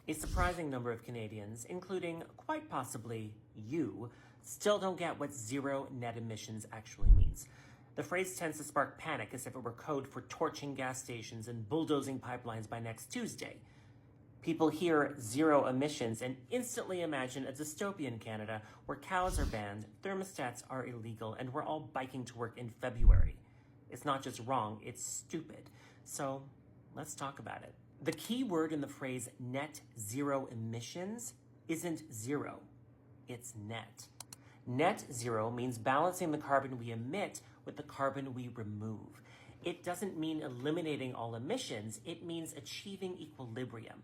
A surprising number of Canadians, including quite possibly you, still don't get what zero net emissions actually means. The phrase tends to spark panic as if it were code for torching gas stations and bulldozing pipelines by next Tuesday. People hear zero emissions and instantly imagine a dystopian Canada where cows are banned, thermostats are illegal, and we're all biking to work in February. It's not just wrong, it's stupid. So let's talk about it. The key word in the phrase net zero emissions isn't zero, it's net. Net zero means balancing the carbon we emit with the carbon we remove. It doesn't mean eliminating all emissions, it means achieving equilibrium.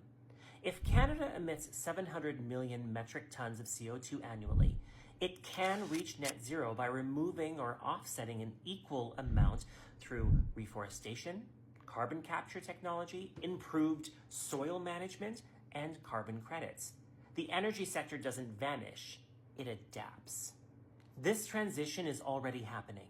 If Canada emits 700 million metric tons of CO2 annually, it can reach net zero by removing or offsetting an equal amount through reforestation, carbon capture technology, improved soil management, and carbon credits. The energy sector doesn't vanish, it adapts. This transition is already happening.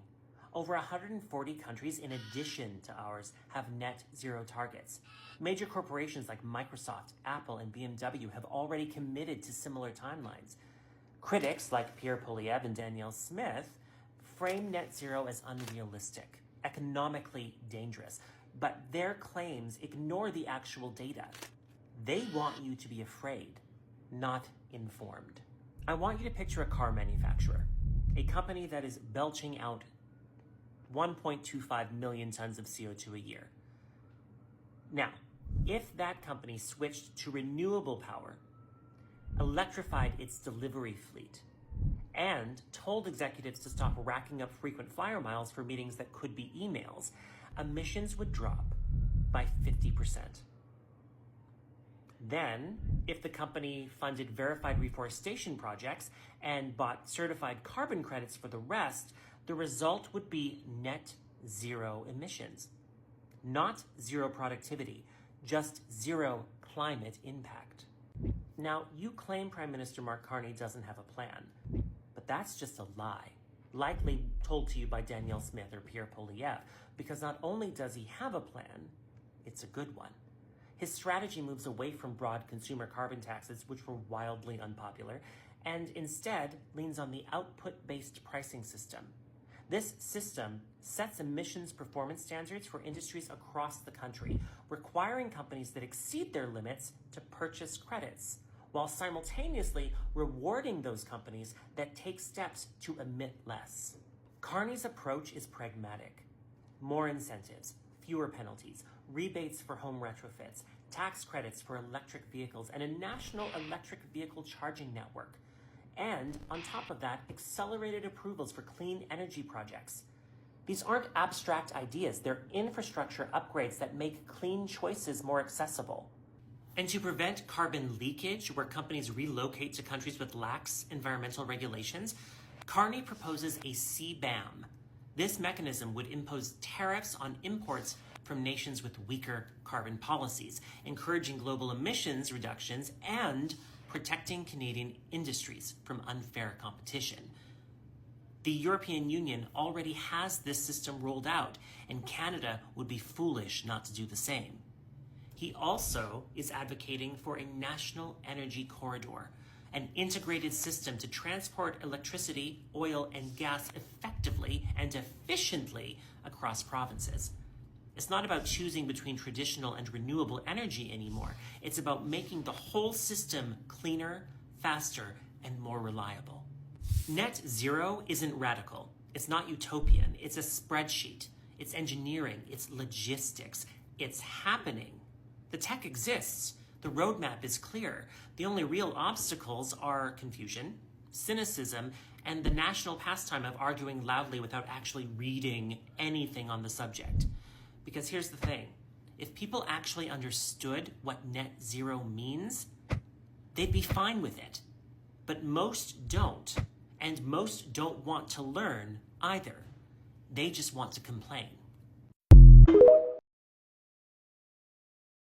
Over 140 countries, in addition to ours, have net zero targets. Major corporations like Microsoft, Apple, and BMW have already committed to similar timelines. Critics like Pierre Poilievre and Danielle Smith frame net zero as unrealistic, economically dangerous, but their claims ignore the actual data. They want you to be afraid, not informed. I want you to picture a car manufacturer, a company that is belching out 1.25 million tons of CO2 a year. Now, if that company switched to renewable power, electrified its delivery fleet, and told executives to stop racking up frequent flyer miles for meetings that could be emails, emissions would drop by 50%. Then, if the company funded verified reforestation projects and bought certified carbon credits for the rest, the result would be net zero emissions. Not zero productivity, just zero climate impact. Now, you claim Prime Minister Mark Carney doesn't have a plan, but that's just a lie, likely told to you by Danielle Smith or Pierre Poilievre, because not only does he have a plan, it's a good one. His strategy moves away from broad consumer carbon taxes, which were wildly unpopular, and instead leans on the output-based pricing system. This system sets emissions performance standards for industries across the country, requiring companies that exceed their limits to purchase credits, while simultaneously rewarding those companies that take steps to emit less. Carney's approach is pragmatic. More incentives, fewer penalties, rebates for home retrofits, tax credits for electric vehicles, and a national electric vehicle charging network. And on top of that, accelerated approvals for clean energy projects. These aren't abstract ideas, they're infrastructure upgrades that make clean choices more accessible. And to prevent carbon leakage, where companies relocate to countries with lax environmental regulations, Carney proposes a CBAM. This mechanism would impose tariffs on imports from nations with weaker carbon policies, encouraging global emissions reductions and protecting Canadian industries from unfair competition. The European Union already has this system rolled out, and Canada would be foolish not to do the same. He also is advocating for a national energy corridor, an integrated system to transport electricity, oil, and gas effectively and efficiently across provinces. It's not about choosing between traditional and renewable energy anymore. It's about making the whole system cleaner, faster, and more reliable. Net zero isn't radical. It's not utopian. It's a spreadsheet. It's engineering. It's logistics. It's happening. The tech exists. The roadmap is clear. The only real obstacles are confusion, cynicism, and the national pastime of arguing loudly without actually reading anything on the subject. Because here's the thing, if people actually understood what net zero means, they'd be fine with it. But most don't, and most don't want to learn either. They just want to complain.